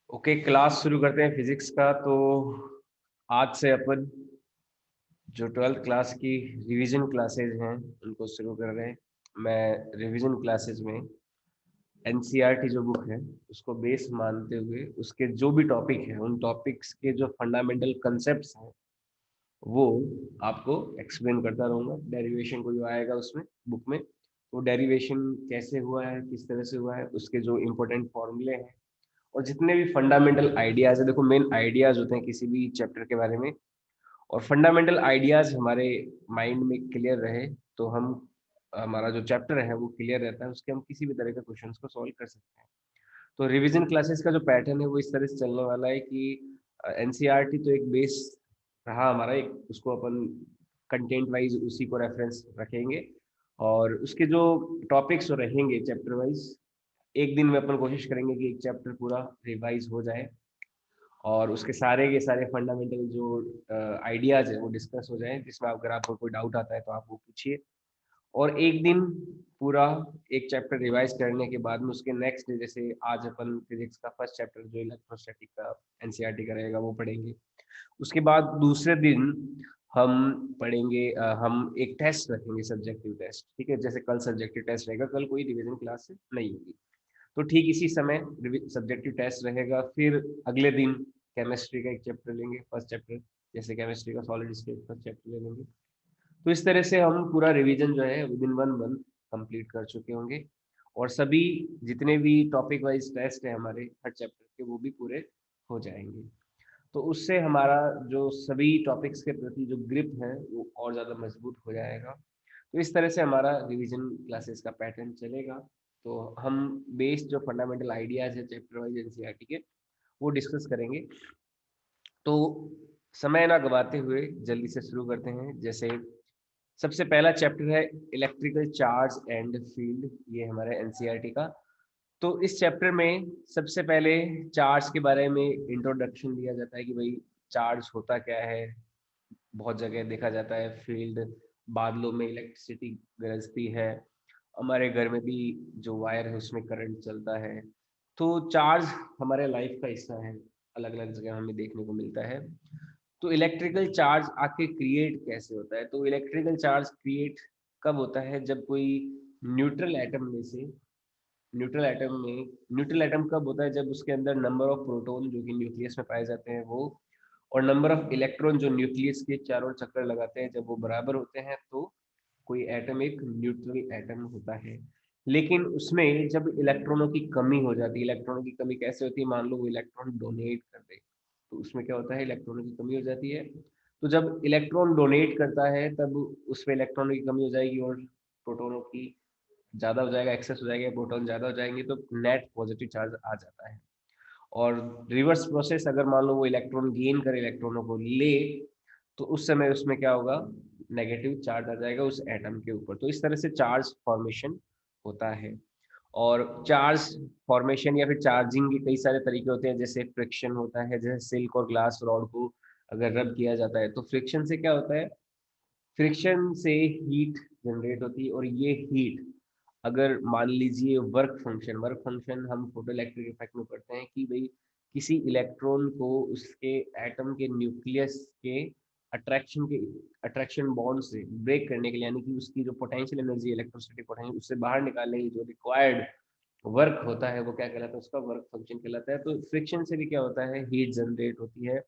Okay, class शुरू करते हैं फिजिक्स का। तो आज से अपन जो 12th क्लास की रिवीजन क्लासेज हैं उनको शुरू कर रहे हैं। मैं रिवीजन क्लासेज में एनसीईआरटी जो बुक है उसको बेस मानते हुए उसके जो भी टॉपिक है उन टॉपिक्स के जो फंडामेंटल कंसेप्ट्स हैं वो आपको एक्सप्लेन करता रहूँगा। डेरिवेशन को जो आएगा उसमें बुक में, वो डेरिवेशन कैसे हुआ है, किस तरह से हुआ है, उसके जो इम्पोर्टेंट फॉर्मूले हैं और जितने भी फंडामेंटल आइडियाज है। देखो, मेन आइडियाज होते हैं किसी भी चैप्टर के बारे में, और फंडामेंटल आइडियाज हमारे माइंड में क्लियर रहे तो हम हमारा जो चैप्टर है वो क्लियर रहता है, उसके हम किसी भी तरह के क्वेश्चन को सॉल्व कर सकते हैं। तो रिवीजन क्लासेस का जो पैटर्न है वो इस तरह से चलने वाला है कि एनसीईआरटी तो एक बेस रहा हमारा, एक उसको अपन कंटेंट वाइज उसी को रेफरेंस रखेंगे, और उसके जो टॉपिक्स रहेंगे चैप्टर वाइज, एक दिन में अपन कोशिश करेंगे कि एक चैप्टर पूरा रिवाइज हो जाए और उसके सारे के सारे फंडामेंटल जो आइडियाज है वो डिस्कस हो जाए, जिसमें अगर आपको कोई डाउट आता है तो आप वो पूछिए। और एक दिन पूरा एक चैप्टर रिवाइज करने के बाद में उसके नेक्स्ट डे, जैसे आज अपन फिजिक्स का फर्स्ट चैप्टर जो इलेक्ट्रोस्टैटिक का एनसीईआरटी का रहेगा वो पढ़ेंगे। उसके बाद दूसरे दिन हम पढ़ेंगे, हम एक टेस्ट रखेंगे, सब्जेक्टिव टेस्ट। ठीक है, जैसे कल सब्जेक्टिव टेस्ट रहेगा, कल कोई रिवीजन क्लास नहीं होगी, तो ठीक इसी समय सब्जेक्टिव टेस्ट रहेगा। फिर अगले दिन केमिस्ट्री का एक चैप्टर लेंगे, फर्स्ट चैप्टर, जैसे केमिस्ट्री का सॉलिड स्टेट फर्स्ट चैप्टर ले लेंगे। तो इस तरह से हम पूरा रिवीजन जो है विद इन 1 मंथ कंप्लीट कर चुके होंगे, और सभी जितने भी टॉपिक वाइज टेस्ट है हमारे हर चैप्टर के वो भी पूरे हो जाएंगे। तो उससे हमारा जो सभी टॉपिक्स के प्रति जो ग्रिप है वो और ज़्यादा मजबूत हो जाएगा। तो इस तरह से हमारा रिवीजन क्लासेस का पैटर्न चलेगा। तो हम बेस्ड जो फंडामेंटल आइडियाज है चैप्टर वाइज एनसीईआरटी के वो डिस्कस करेंगे। तो समय ना गवाते हुए जल्दी से शुरू करते हैं। जैसे सबसे पहला चैप्टर है इलेक्ट्रिकल चार्ज एंड फील्ड, ये हमारे एनसीईआरटी का। तो इस चैप्टर में सबसे पहले चार्ज के बारे में इंट्रोडक्शन दिया जाता है कि भाई चार्ज होता क्या है। बहुत जगह देखा जाता है फील्ड, बादलों में इलेक्ट्रिसिटी गरजती है, हमारे घर में भी जो वायर है उसमें करंट चलता है। तो चार्ज हमारे लाइफ का हिस्सा है, अलग अलग जगह हमें देखने को मिलता है। तो इलेक्ट्रिकल चार्ज आके क्रिएट कैसे होता है? तो इलेक्ट्रिकल चार्ज क्रिएट कब होता है? जब कोई न्यूट्रल एटम में से, न्यूट्रल एटम कब होता है? जब उसके अंदर नंबर ऑफ प्रोटॉन जो कि न्यूक्लियस में पाए जाते हैं वो, और नंबर ऑफ इलेक्ट्रॉन जो न्यूक्लियस के चारों चक्कर लगाते हैं, जब वो बराबर होते हैं तो कोई एटम एक न्यूट्रल एटम होता है। लेकिन उसमें जब इलेक्ट्रॉनों की कमी हो जाती है, इलेक्ट्रॉनों की कमी कैसे होती है? मान लो वो इलेक्ट्रॉन डोनेट कर दे, तो उसमें क्या होता है? इलेक्ट्रॉनों की कमी हो जाती है। तो जब इलेक्ट्रॉन डोनेट करता है तब उसमें इलेक्ट्रॉनों की कमी हो जाएगी और प्रोटोनों की ज़्यादा हो जाएगा, एक्सेस हो जाएगा, प्रोटॉन ज़्यादा हो जाएंगे तो नेट पॉजिटिव चार्ज आ जाता है। और रिवर्स प्रोसेस, अगर मान लो वो इलेक्ट्रॉन गेन करे, इलेक्ट्रॉनों को ले, तो उस समय उसमें क्या होगा? नेगेटिव चार्ज आ जाएगा उस एटम के ऊपर। तो इस तरह से चार्ज फॉर्मेशन होता है। और चार्ज फॉर्मेशन या फिर चार्जिंग के कई सारे तरीके होते हैं। जैसे फ्रिक्शन होता है, जैसे सिल्क और ग्लास रॉड को अगर रब किया जाता है तो फ्रिक्शन से क्या होता है? फ्रिक्शन से हीट जनरेट होती है, और ये हीट अगर मान लीजिए वर्क फंक्शन हम फोटो इलेक्ट्रिक इफेक्ट में पढ़ते हैं कि भाई किसी इलेक्ट्रॉन को उसके एटम के न्यूक्लियस के अट्रैक्शन बॉन्ड से ब्रेक करने के लिए, यानी कि उसकी जो पोटेंशियल एनर्जी, इलेक्ट्रोस्टैटिक पोटेंशियल, उससे बाहर निकालने की जो रिक्वायर्ड वर्क होता है वो क्या कहलाता है? उसका वर्क फंक्शन कहलाता है। तो फ्रिक्शन से भी क्या होता है? हीट जनरेट होती है,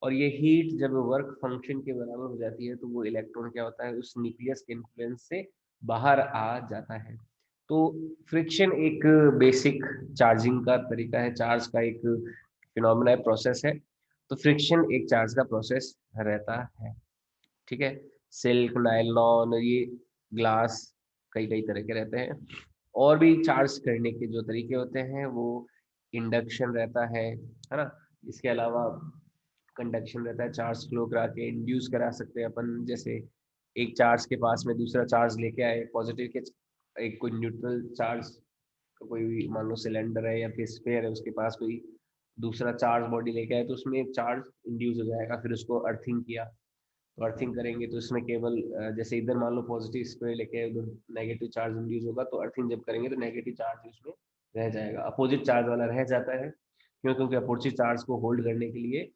और ये हीट जब वर्क फंक्शन के बराबर हो जाती है तो वो इलेक्ट्रॉन क्या होता है? उस न्यूक्लियस के इन्फ्लुएंस से बाहर आ जाता है। तो फ्रिक्शन एक बेसिक चार्जिंग का तरीका है, चार्ज का एक फिनोमेना है, प्रोसेस है। तो फ्रिक्शन एक चार्ज का प्रोसेस रहता है। ठीक है, सिल्क, नायलॉन, ये ग्लास, कई कई तरह के रहते हैं। और भी चार्ज करने के जो तरीके होते हैं वो इंडक्शन रहता है ना। इसके अलावा कंडक्शन रहता है, चार्ज फ्लो करा के इंड्यूस करा सकते हैं अपन। जैसे एक चार्ज के पास में दूसरा चार्ज लेके आए, पॉजिटिव के एक कोई न्यूट्रल चार्ज, कोई भी मान लो सिलेंडर है या फिर स्फीयर है, उसके पास कोई दूसरा चार्ज बॉडी लेके आए तो उसमें चार्ज इंड्यूस हो जाएगा। फिर उसको अर्थिंग किया, तो अर्थिंग करेंगे तो इसमें केवल जैसे इधर मान लो पॉजिटिव स्क्वायर लेके उधर नेगेटिव चार्ज इंड्यूस होगा, तो अर्थिंग जब करेंगे तो नेगेटिव चार्ज उसमें रह जाएगा, अपोजिट चार्ज वाला रह जाता है। क्यों? क्योंकि अपोजिट चार्ज को होल्ड करने के लिए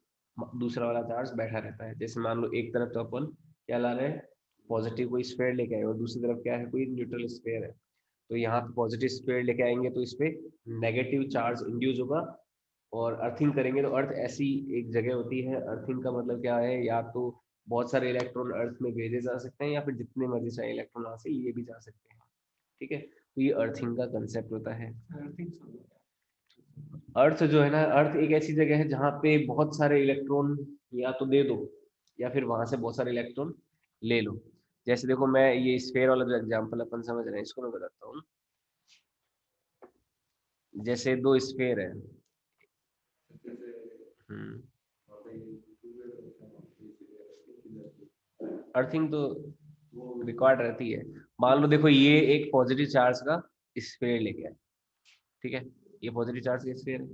दूसरा वाला चार्ज बैठा रहता है। जैसे मान लो एक तरफ तो अपन क्या ला रहे हैं, पॉजिटिव कोई स्फीयर लेके आए और दूसरी तरफ क्या है, कोई न्यूट्रल स्फीयर है। तो यहाँ पे पॉजिटिव स्फीयर लेके आएंगे तो इस पे नेगेटिव चार्ज इंड्यूस होगा, और अर्थिंग करेंगे तो अर्थ ऐसी एक जगह होती है, अर्थिंग का मतलब क्या है, या तो बहुत सारे इलेक्ट्रॉन अर्थ में भेजे जा सकते हैं या फिर जितने मर्जी चाहे इलेक्ट्रॉन वहां से लिए भी जा सकते हैं। ठीक है, तो ये अर्थिंग का कंसेप्ट होता है। अर्थ जो है ना, अर्थ एक ऐसी जगह है जहाँ पे बहुत सारे इलेक्ट्रॉन या तो दे दो या फिर वहां से बहुत सारे इलेक्ट्रॉन ले लो। जैसे देखो, मैं ये स्फेयर वाला जो एग्जांपल अपन समझ रहे हैं इसको मैं बताता हूँ। जैसे दो स्फेयर है। हम्म। अर्थिंग तो रिक्वायर्ड रहती है। मान लो देखो, ये एक पॉजिटिव चार्ज का स्फेयर लेके आए। ठीक है, ये पॉजिटिव चार्ज का स्फेयर है।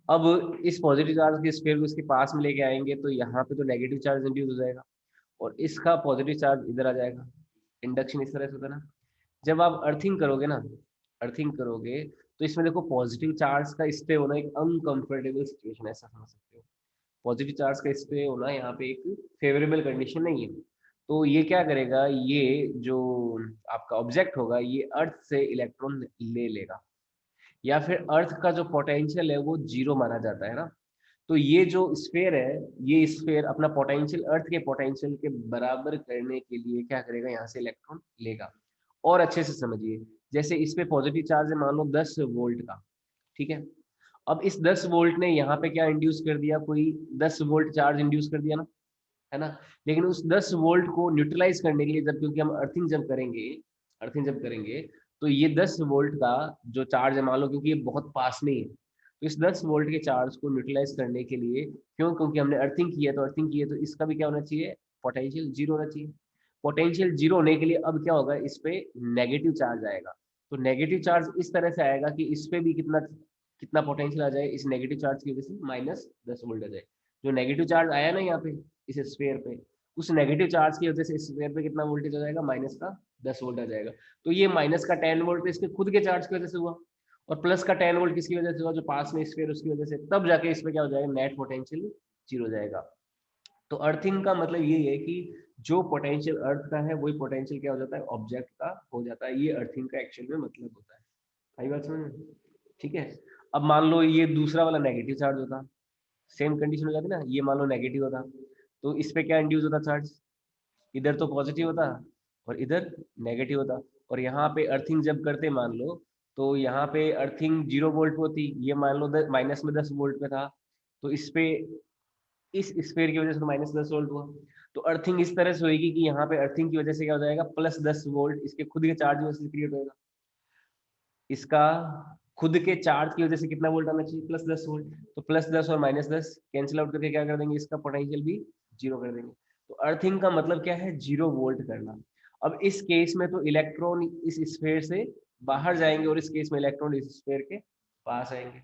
अब इस पॉजिटिव चार्ज के स्फेयर को इसके पास में लेके आएंगे तो यहाँ पे तो नेगेटिव चार्ज इंड्यूस हो जाएगा और इसका पॉजिटिव चार्ज इधर आ जाएगा। इंडक्शन इस तरह से होता है ना। जब आप अर्थिंग करोगे ना, अर्थिंग करोगे तो इसमें देखो पॉजिटिव चार्ज का स्टे होना एक अनकंफर्टेबल सिचुएशन, ऐसा समझ सकते हो। पॉजिटिव चार्ज का स्टे होना यहाँ पे एक फेवरेबल कंडीशन नहीं है। तो ये क्या करेगा, ये जो आपका ऑब्जेक्ट होगा ये अर्थ से इलेक्ट्रॉन ले लेगा, या फिर अर्थ का जो पोटेंशियल है वो जीरो माना जाता है ना। तो ये जो स्फेयर है, ये स्फेयर अपना पोटेंशियल अर्थ के पोटेंशियल के बराबर करने के लिए क्या करेगा, यहाँ से इलेक्ट्रॉन लेगा। और अच्छे से समझिए, जैसे इस पे पॉजिटिव चार्ज है मान लो 10 वोल्ट का। ठीक है, अब इस 10 वोल्ट ने यहाँ पे क्या इंड्यूस कर दिया, कोई 10 वोल्ट चार्ज इंड्यूस कर दिया ना, है ना। लेकिन उस 10 वोल्ट को न्यूट्रलाइज करने के लिए, जब क्योंकि हम अर्थिंग जब करेंगे, अर्थिंग जब करेंगे तो ये 10 वोल्ट का जो चार्ज है मान लो, क्योंकि ये बहुत पास में ही है, तो इस 10 वोल्ट के चार्ज को न्यूट्रलाइज करने के लिए, क्यों, क्योंकि हमने अर्थिंग की है, तो अर्थिंग की है तो इसका भी क्या होना चाहिए, पोटेंशियल जीरो होना चाहिए। पोटेंशियल जीरो होने के लिए अब क्या होगा, इस पे नेगेटिव चार्ज आएगा। तो नेगेटिव चार्ज इस तरह से आएगा कि इस पे भी कितना कितना पोटेंशियल आ जाए, इस नेगेटिव चार्ज की वजह से -10 वोल्ट आ जाए। जो नेगेटिव चार्ज आया ना यहाँ पे इस स्फीयर पे, उस नेगेटिव चार्ज की वजह से इस स्फीयर पे कितना वोल्टेज आ जाएगा, -10 वोल्ट आ जाएगा। तो ये -10 वोल्ट तो इसके खुद के चार्ज की वजह से हुआ, और +10 वोल्ट किसकी वजह से हुआ, जो पास में स्फीयर उसकी वजह से, तब जाके इसमें क्या हो जाएगा, नेट पोटेंशियल जीरो हो जाएगा। तो अर्थिंग का मतलब ये है कि जो पोटेंशियल अर्थ का है वही पोटेंशियल क्या हो जाता है, ऑब्जेक्ट का हो जाता है। ये अर्थिंग का एक्चुअल में मतलब होता है। आई बात समझ में? ठीक है। अब मान लो ये दूसरा वाला नेगेटिव चार्ज होता, सेम कंडीशन हो जाती ना, ये मान लो नेगेटिव होता, तो इस पे क्या इंड्यूस होता चार्ज, इधर तो पॉजिटिव होता और इधर नेगेटिव होता। और यहाँ पे अर्थिंग जब करते मान लो, तो यहाँ पे अर्थिंग 0 वोल्ट होती, ये मान लो -10 वोल्ट पे था, तो इस पे इस स्फीयर की वजह से तो -10 वोल्ट हुआ। तो अर्थिंग इस तरह से होगी कि यहाँ पे अर्थिंग की वजह से क्या हो जाएगा, +10 वोल्ट इसके खुद के चार्ज की वजह से क्रिएट होगा। इसका खुद के चार्ज की वजह से कितना वोल्ट आना चाहिए, +10 वोल्ट। तो +10 और -10 कैंसिल आउट करके क्या कर देंगे, इसका पोटेंशियल भी जीरो कर देंगे। तो अर्थिंग का मतलब क्या है, 0 वोल्ट करना। अब इस केस में तो इलेक्ट्रॉन इस स्फीयर से बाहर जाएंगे और इस केस में इलेक्ट्रॉन इस स्फीयर के पास आएंगे।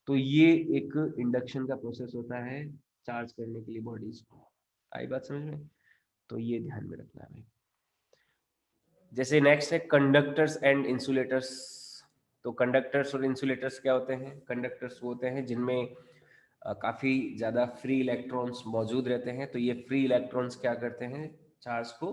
तो ये एक इंडक्शन का प्रोसेस होता है चार्ज करने के लिए बॉडीज को। आई बात समझ में? तो ये ध्यान में रखना है भाई। जैसे नेक्स्ट है कंडक्टर्स एंड इंसुलेटर्स। तो कंडक्टर्स और इंसुलेटर्स क्या होते हैं, कंडक्टर्स वो होते हैं जिनमें काफ़ी ज़्यादा फ्री इलेक्ट्रॉन्स मौजूद रहते हैं। तो ये फ्री इलेक्ट्रॉन्स क्या करते हैं, चार्ज को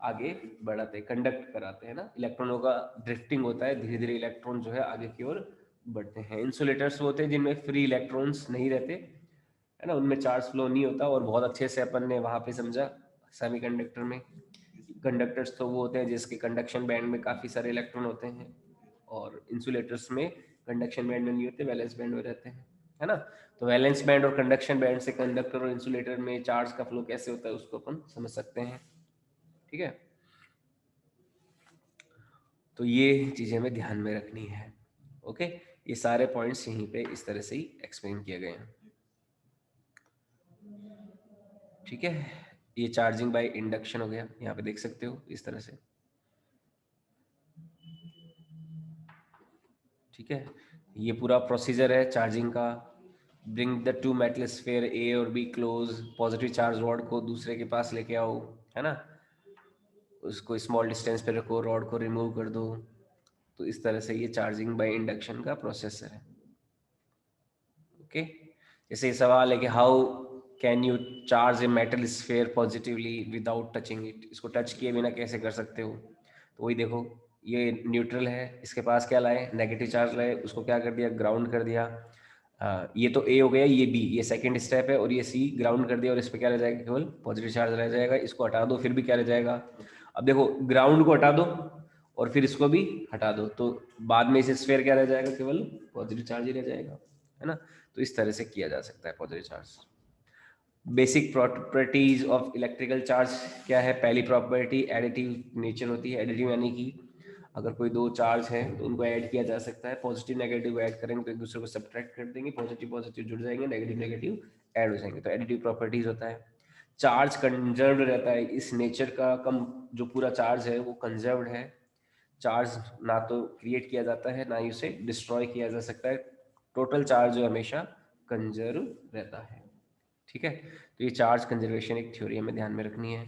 आगे बढ़ाते हैं, कंडक्ट कराते हैं ना। इलेक्ट्रॉनों का ड्रिफ्टिंग होता है, धीरे धीरे इलेक्ट्रॉन जो है आगे की ओर बढ़ते हैं। इंसुलेटर्स वो होते हैं जिनमें फ्री इलेक्ट्रॉन्स नहीं रहते, है ना, उनमें चार्ज फ्लो नहीं होता। और बहुत अच्छे से अपन ने वहाँ पे समझा सेमीकंडक्टर में। कंडक्टर्स तो वो होते हैं जिसके कंडक्शन बैंड में काफ़ी सारे इलेक्ट्रॉन होते हैं, और इंसुलेटर्स में कंडक्शन बैंड में नहीं होते, वैलेंस बैंड में रहते हैं, है ना। तो वैलेंस बैंड और कंडक्शन बैंड से कंडक्टर और इंसुलेटर में चार्ज का फ्लो कैसे होता है उसको अपन समझ सकते हैं। ठीक है, तो ये चीज़ें हमें ध्यान में रखनी है। ओके, ये सारे पॉइंट्स यहीं पे इस तरह से ही एक्सप्लेन किए गए हैं। ठीक है, ये चार्जिंग बाय इंडक्शन हो गया, यहाँ पे देख सकते हो इस तरह से। ठीक है, ये पूरा प्रोसीजर है चार्जिंग का। Bring the two metal sphere A और B close, positive charge rod को दूसरे के पास लेके आओ, है ना, उसको स्मॉल डिस्टेंस पे रखो, रॉड को रिमूव कर दो। तो इस तरह से ये चार्जिंग बाय इंडक्शन का प्रोसेसर है। ओके, जैसे ये सवाल है कि how can you charge a metal sphere positively without touching it, इसको टच किए बिना कैसे कर सकते हो। तो वही देखो, ये न्यूट्रल है, इसके पास क्या लाए, नेगेटिव चार्ज लाए, उसको क्या कर दिया, ग्राउंड कर दिया। ये तो ए हो गया, ये बी, ये सेकंड स्टेप है, और ये सी ग्राउंड कर दिया, और इस पर क्या रह जाएगा, केवल पॉजिटिव चार्ज रह जाएगा। इसको हटा दो फिर भी क्या रह जाएगा, अब देखो ग्राउंड को हटा दो और फिर इसको भी हटा दो, तो बाद में इसे स्फेयर क्या रह जाएगा, केवल पॉजिटिव चार्ज ही रह जाएगा, है ना। तो इस तरह से किया जा सकता है positive charge. Basic properties of electrical charge क्या है, पहली प्रॉपर्टी एडिटिव नेचर होती है। एडिटिव यानी कि अगर कोई दो चार्ज है तो उनको ऐड किया जा सकता है, पॉजिटिव नेगेटिव ऐड करेंगे तो एक दूसरे को सब्ट्रैक्ट कर देंगे, पॉजिटिव पॉजिटिव जुड़ जाएंगे, नेगेटिव नेगेटिव ऐड हो जाएंगे, तो एडिटिव प्रॉपर्टीज होता है। चार्ज कंजर्व्ड रहता है, इस नेचर का कम जो पूरा चार्ज है वो कंजर्व्ड है। चार्ज ना तो क्रिएट किया जाता है ना ही उसे डिस्ट्रॉय किया जा सकता है, टोटल चार्ज जो हमेशा कंजर्व रहता है, ठीक है। तो ये चार्ज कंजर्वेशन एक थ्योरी हमें ध्यान में रखनी है।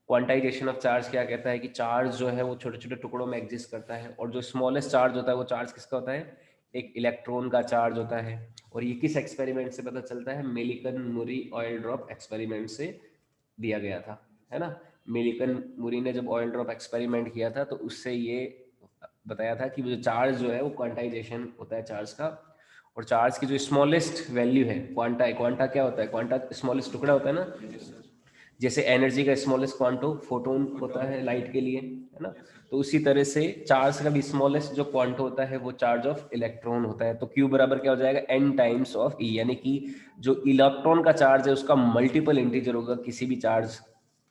क्वांटाइजेशन ऑफ चार्ज क्या कहता है कि चार्ज जो है वो छोटे छोटे टुकड़ों में एग्जिस्ट करता है, और जो स्मॉलेस्ट चार्ज होता है वो चार्ज किसका होता है, एक इलेक्ट्रॉन का चार्ज होता है। और ये किस एक्सपेरिमेंट से पता चलता है, मिलिकन मुरी ऑयल ड्रॉप एक्सपेरिमेंट से दिया गया था, है ना। मिलिकन मुरी ने जब ऑयल ड्रॉप एक्सपेरिमेंट किया था तो उससे ये बताया था कि वो जो चार्ज जो है वो क्वांटाइजेशन होता है चार्ज का, और चार्ज की जो स्मॉलेस्ट वैल्यू है क्वांटा है। क्वांटा क्या होता है, क्वांटा स्मॉलेस्ट टुकड़ा होता है ना, जैसे एनर्जी का स्मॉलेस्ट क्वांटो फोटोन होता है लाइट के लिए, है ना। तो उसी तरह से चार्ज का भी स्मॉलेस्ट जो क्वांटो होता है वो चार्ज ऑफ इलेक्ट्रॉन होता है। तो क्यू बराबर क्या हो जाएगा, एन टाइम्स ऑफ ई, यानी कि जो इलेक्ट्रॉन का चार्ज है उसका मल्टीपल इंटीजर होगा, किसी भी चार्ज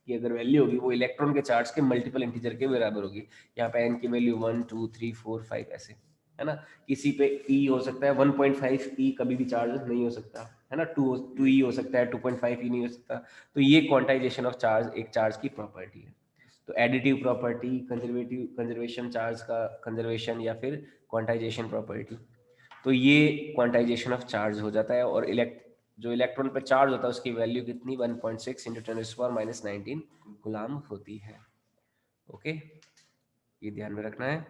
की अगर वैल्यू होगी वो इलेक्ट्रॉन के चार्ज के मल्टीपल इंटीजर के बराबर होगी। यहाँ पे एन की वैल्यू 1 2 3 4 5 ऐसे, है ना। किसी पे ई हो सकता है 1.5 ई कभी भी चार्ज नहीं हो सकता, है ना। 2 ई हो सकता है, 2.5 ई नहीं हो सकता। तो ये क्वांटाइजेशन ऑफ चार्ज एक चार्ज की प्रॉपर्टी है। तो additive property, conservative conservation, charge का कंजर्वेशन, या फिर क्वांटाइजेशन प्रॉपर्टी। तो ये क्वांटाइजेशन ऑफ चार्ज हो जाता है। और जो इलेक्ट्रॉन पे चार्ज होता है उसकी वैल्यू कितनी, 1.6 इंटू 10⁻⁻19 गुलाम होती है। ओके, ये ध्यान में रखना है।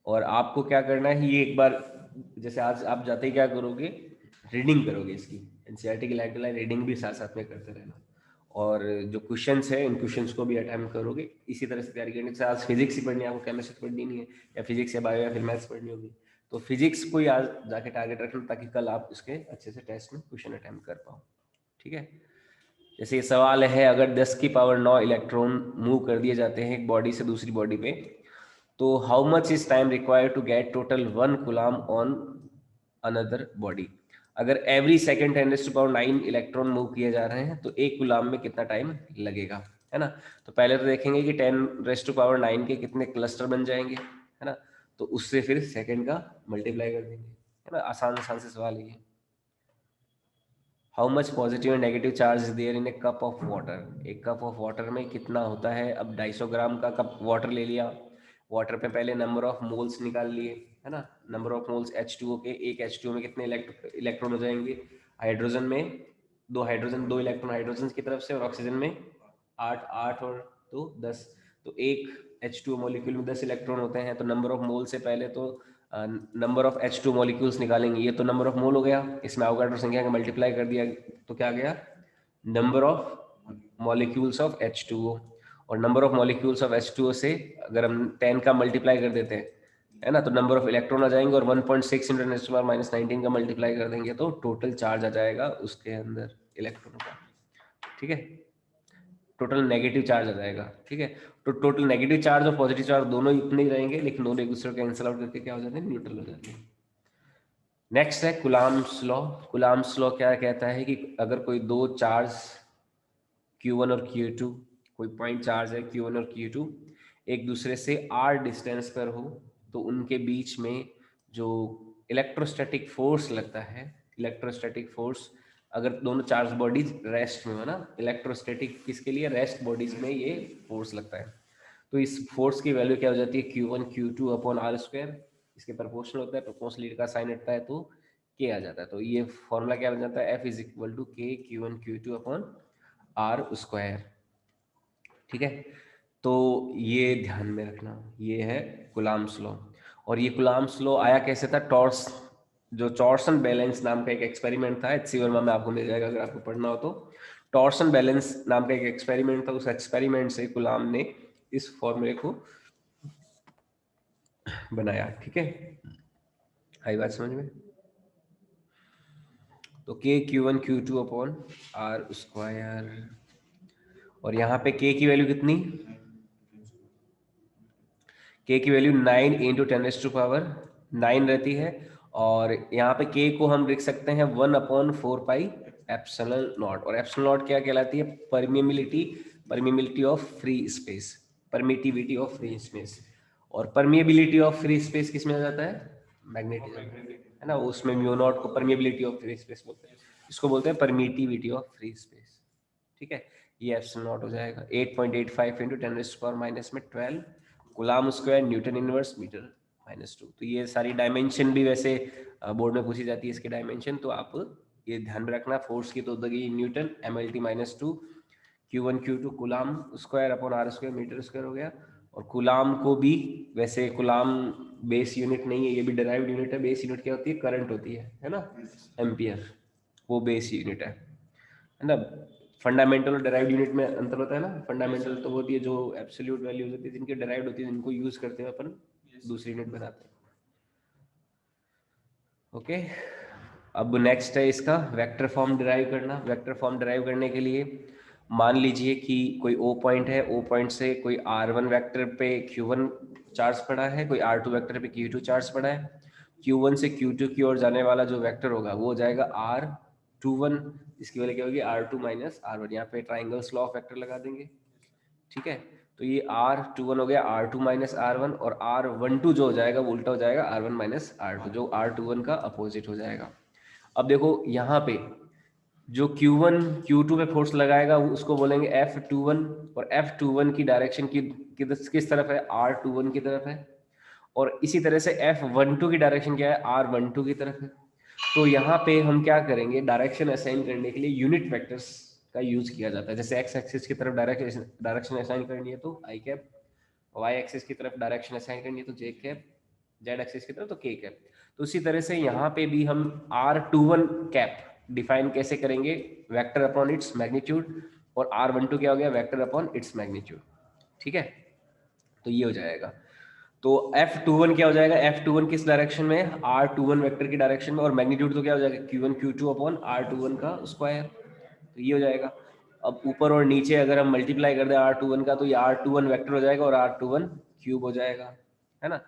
और आपको क्या करना है, ये एक बार जैसे आज आप जाते ही क्या करोगे, रीडिंग करोगे इसकी, एनसीईआरटी की लाइन टू लाइन रीडिंग भी साथ साथ में करते रहना। और जो क्वेश्चंस है इन क्वेश्चंस को भी अटेम्प्ट करोगे, इसी तरह से तैयारी करनी। जैसे आज फिजिक्स ही पढ़नी है आपको, केमिस्ट्री पढ़नी नहीं है, या फिजिक्स या बायो या फिर मैथ्स पढ़नी होगी, तो फिजिक्स को ही आज जाके टारगेट रखना ताकि कल आप इसके अच्छे से टेस्ट में क्वेश्चन अटेम्प्ट कर पाओ, ठीक है। जैसे ये सवाल है, अगर 10 की पावर 9 इलेक्ट्रॉन मूव कर दिए जाते हैं एक बॉडी से दूसरी बॉडी पे, तो how much is time required to get total 1 coulomb on another body. अगर एवरी सेकेंड 10⁻⁹ इलेक्ट्रॉन मूव किए जा रहे हैं तो एक कूलम में कितना टाइम लगेगा, है ना। तो पहले तो देखेंगे कि 10⁻⁹ के कितने क्लस्टर बन जाएंगे, है ना। तो उससे फिर सेकेंड का मल्टीप्लाई कर देंगे, है ना। आसान आसान से सवाल है ये। How much positive and negative charge is there in a cup of water. एक कप ऑफ वाटर में कितना होता है, अब 250 ग्राम का कप वाटर ले लिया, वाटर पे पहले नंबर ऑफ मोल्स निकाल लिए, है ना। नंबर ऑफ मोल्स H2O के, एक H2O में कितने इलेक्ट्रॉन हो जाएंगे, हाइड्रोजन में दो हाइड्रोजन, दो इलेक्ट्रॉन हाइड्रोजन की तरफ से, और ऑक्सीजन में 8 8 और 2 10। तो एक H2O मॉलिक्यूल में 10 इलेक्ट्रॉन होते हैं। तो नंबर ऑफ मोल से पहले तो नंबर ऑफ H2 मॉलिक्यूल्स निकालेंगे, ये तो नंबर ऑफ मोल हो गया, इसमें अवोगाड्रो संख्या का मल्टीप्लाई कर दिया तो क्या गया, number of molecules of H2O। और number of molecules of H2O से अगर हम 10 का मल्टीप्लाई कर देते हैं, है ना, तो नंबर ऑफ इलेक्ट्रॉन आ जाएंगे, और 1.6 इंटू 10⁻⁻19 का मल्टीप्लाई कर देंगे तो टोटल चार्ज आ जाएगा उसके अंदर इलेक्ट्रॉन का, ठीक है। टोटल नेगेटिव चार्ज आ जाएगा, ठीक है। तो टोटल नेगेटिव चार्ज और पॉजिटिव चार्ज दोनों इतने ही रहेंगे, लेकिन दोनों एक दूसरे को कैंसिल आउट करके क्या हो जाते हैं, न्यूट्रल हो जाते हैं। नेक्स्ट है कुलाम्स लॉ। कुलाम्स लॉ क्या कहता है कि अगर कोई दो चार्ज Q1 और Q2, कोई पॉइंट चार्ज है Q1 और Q2, एक दूसरे से r डिस्टेंस पर हो, तो उनके बीच में जो इलेक्ट्रोस्टैटिक फोर्स लगता है, इलेक्ट्रोस्टैटिक फोर्स, अगर दोनों चार्ज बॉडीज रेस्ट में हो ना, इलेक्ट्रोस्टैटिक किसके लिए, रेस्ट बॉडीज में ये फोर्स लगता है। तो इस फोर्स की वैल्यू क्या हो जाती है, Q1 Q2 upon r square, इसके प्रोपोर्शनल होता है, प्रोपोर्शनलिटी का साइन हटता है तो K आ जाता है। तो ये फॉर्मूला क्या बन जाता है, F is equal to K Q1 Q2 upon R square, ठीक है। तो ये ध्यान में रखना, ये है कुलाम्स लॉ। और ये कुलाम्स लॉ आया कैसे था, जो टॉर्सन बैलेंस नाम का एक एक्सपेरिमेंट था, एचसी वर्मा में आपको मिल जाएगा अगर आपको पढ़ना हो तो। टॉर्सन बैलेंस नाम का एक एक्सपेरिमेंट था, उस एक्सपेरिमेंट से कुलाम ने इस फॉर्मूले को बनाया। ठीक है, आई बात समझ में? तो के Q1 Q2 upon R square, और यहाँ पे के की वैल्यू कितनी, के की वैल्यू 9 इंटू 10⁻⁹ रहती है, और यहाँ पे के को हम लिख सकते हैं 1/4 पाई एप्सिलॉन नॉट, और एप्सिलॉन नॉट क्या कहलाती है, permeability of free space, permittivity of free space. और परमिएबिलिटी ऑफ फ्री स्पेस किस में आ जाता है, मैग्नेटिज्म, है ना, उसमें म्यू नॉट को परमिएबिलिटी ऑफ फ्री स्पेस बोलते हैं, इसको बोलते हैं परमिटिविटी ऑफ फ्री स्पेस। ठीक है, ये एप्सिलॉन नॉट हो जाएगा 8.85 into 10⁻⁻12 coulomb square newton inverse metre -2। तो ये सारी डायमेंशन भी वैसे बोर्ड में पूछी जाती है, इसके डायमेंशन, तो आप ये ध्यान में रखना। फोर्स की तो होगी newton, MLT -2, Q1 Q2 coulomb square upon R square metre square हो गया। और कूलाम को भी, वैसे कूलाम बेस यूनिट नहीं है, ये भी डिराइव्ड यूनिट है। बेस यूनिट क्या होती है, करंट होती है ना, एम्पियर, वो बेस यूनिट है ना। फंडामेंटल और डिराइव्ड यूनिट में अंतर होता है ना। फंडामेंटल तो होती है जो एब्सोल्यूट वैल्यूज होती है, जिनकी डिराइव्ड होती है, जिनको यूज करते हैं अपन दूसरी यूनिट बनाते हैं। ओके, अब नेक्स्ट है इसका वेक्टर फॉर्म डिराइव करना। वेक्टर फॉर्म डिराइव करने के लिए मान लीजिए कि कोई ओ पॉइंट है, ओ पॉइंट से कोई R1 वेक्टर पे Q1 चार्ज पड़ा है, कोई R2 वेक्टर पे Q2 चार्ज पड़ा है। Q1 से Q2 की ओर जाने वाला जो वेक्टर होगा वो हो जाएगा R21, इसकी वजह क्या होगी, R2 माइनस R1। यहाँ पे ट्राइंगल्स लॉ ऑफ वेक्टर लगा देंगे। ठीक है, तो ये R21 हो गया R2 माइनस R1, और R12 जो हो जाएगा वो उल्टा हो जाएगा R1 माइनस R2, जो R21 का अपोजिट हो जाएगा। अब देखो यहाँ पे जो Q1 Q2 पे फोर्स लगाएगा उसको बोलेंगे F21, और F21 की डायरेक्शन किस तरफ है, R21 की तरफ है। और इसी तरह से F12 की डायरेक्शन क्या है, R12 की तरफ है। तो यहाँ पे हम क्या करेंगे, डायरेक्शन असाइन करने के लिए यूनिट वेक्टर्स का यूज किया जाता है। जैसे एक्स एक्सिस की तरफ डायरेक्शन असाइन करनी है तो आई कैप, वाई एक्सिस की तरफ डायरेक्शन असाइन करनी है तो जे कैप, जेड एक्सिस की तरफ तो के कैप। तो उसी तरह से यहाँ पे भी हम R21 कैप डिफाइन कैसे करेंगे, वेक्टर अपॉन इट्स मैग्नीट्यूड, और R12 क्या हो गया, वेक्टर अपॉन इट्स मैग्नीट्यूड। ठीक है, तो ये हो जाएगा। तो F21 क्या हो जाएगा, F21 किस डायरेक्शन में, R21 वेक्टर की डायरेक्शन में, और मैग्नीट्यूड तो क्या हो जाएगा, Q1 Q2 अपॉन R21 का स्क्वायर। तो ये हो जाएगा। अब ऊपर और नीचे अगर हम मल्टीप्लाई कर दें R21 का, तो ये R21 वेक्टर हो जाएगा और R21 क्यूब हो जाएगा, है ना।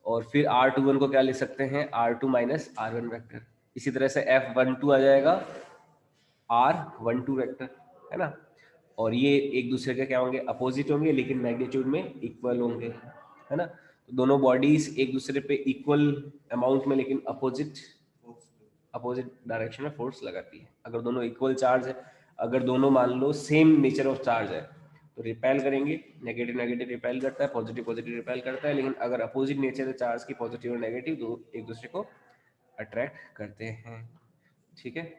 और फिर R21 को क्या लिख सकते हैं, R2 माइनस R1 वेक्टर। इसी तरह से F12 आ जाएगा R12 वेक्टर, है ना। और ये एक दूसरे के क्या होंगे, अपोजिट होंगे, लेकिन मैग्नीट्यूड में इक्वल होंगे, है ना। तो दोनों बॉडीज एक दूसरे पे इक्वल अमाउंट में लेकिन अपोजिट डायरेक्शन में फोर्स लगाती है। अगर दोनों इक्वल चार्ज है, अगर दोनों मान लो सेम नेचर ऑफ चार्ज है तो रिपेल करेंगे, नेगेटिव नेगेटिव रिपेल करता है, पॉजिटिव पॉजिटिव रिपेल करता है। लेकिन अगर अपोजिट नेचर है चार्ज की, पॉजिटिव और नेगेटिव, तो एक दूसरे को अट्रैक्ट करते हैं। ठीक है,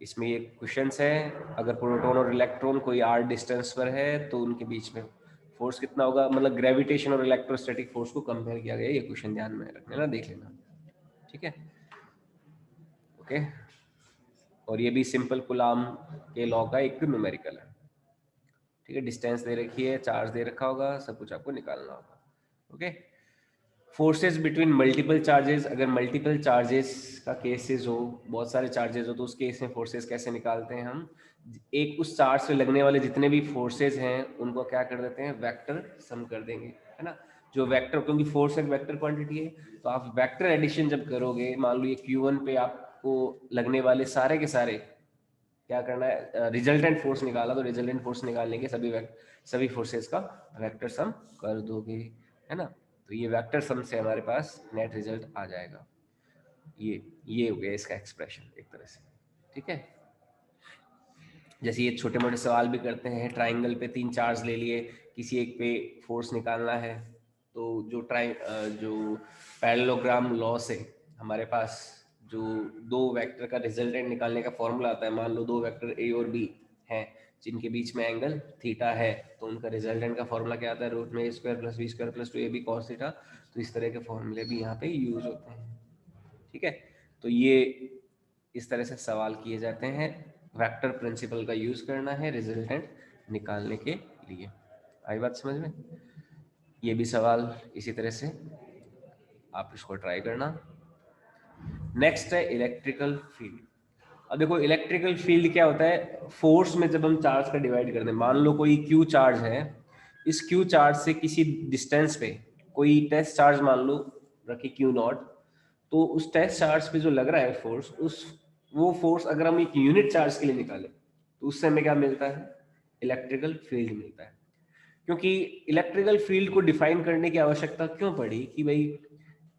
इसमें ये क्वेश्चंस है, अगर प्रोटॉन और इलेक्ट्रॉन कोई r डिस्टेंस पर है तो उनके बीच में फोर्स कितना होगा, मतलब ग्रेविटेशन और इलेक्ट्रोस्टैटिक फोर्स को कंपेयर किया गया। ये क्वेश्चन ध्यान में रखना ना, देख लेना। ठीक है, ओके। और ये भी सिंपल कूलाम के लॉ का एक न्यूमेरिकल है। ठीक है, डिस्टेंस दे रखी है, चार्ज दे रखा होगा, सब कुछ आपको निकालना होगा। Okay, forces between multiple charges, अगर मल्टीपल चार्जेस का केसेस हो, बहुत सारे चार्जेस हो, तो उस केस में फोर्सेस कैसे निकालते हैं हम, एक उस चार्ज से लगने वाले जितने भी फोर्सेस हैं उनको क्या कर देते हैं, वेक्टर सम कर देंगे, है ना। जो वेक्टर, क्योंकि फोर्स एक वेक्टर क्वांटिटी है, तो आप वेक्टर एडिशन जब करोगे, मान लो ये Q1 पे आपको लगने वाले सारे के सारे क्या करना है, रिजल्टेंट फोर्स निकाला, तो रिजल्टेंट फोर्स निकालने के सभी फोर्सेस का वेक्टर सम कर दोगे, है ना। तो ये वेक्टर सम से हमारे पास नेट रिजल्ट आ जाएगा। ये हो गया इसका एक्सप्रेशन एक तरह से। ठीक है, जैसे ये छोटे मोटे सवाल भी करते हैं, ट्राइंगल पे 3 चार्ज ले लिए, किसी एक पे फोर्स निकालना है, तो जो पैरेललोग्राम लॉ से हमारे पास जो दो वेक्टर का रिजल्टेंट निकालने का फॉर्मूला आता है, मान लो दो वेक्टर ए और बी हैं जिनके बीच में एंगल थीटा है, तो उनका रिजल्टेंट का फॉर्मूला क्या आता है, रूट में a² + b² + 2ab cos theta. तो इस तरह के फॉर्मूले भी यहाँ पे यूज होते हैं। ठीक है, तो ये इस तरह से सवाल किए जाते हैं, वेक्टर प्रिंसिपल का यूज करना है रिजल्टेंट निकालने के लिए। आई बात समझ में? ये भी सवाल इसी तरह से आप इसको ट्राई करना। नेक्स्ट है इलेक्ट्रिकल फील्ड। अब देखो इलेक्ट्रिकल फील्ड क्या होता है, फोर्स में जब हम चार्ज का डिवाइड करते हैं, मान लो कोई क्यू चार्ज है, इस क्यू चार्ज से किसी डिस्टेंस पे कोई टेस्ट चार्ज मान लो रखे क्यू नॉट, तो उस टेस्ट चार्ज पे जो लग रहा है फोर्स, उस वो फोर्स अगर हम एक यूनिट चार्ज के लिए निकालें तो उससे हमें क्या मिलता है, इलेक्ट्रिकल फील्ड मिलता है। क्योंकि इलेक्ट्रिकल फील्ड को डिफाइन करने की आवश्यकता क्यों पड़ी कि भाई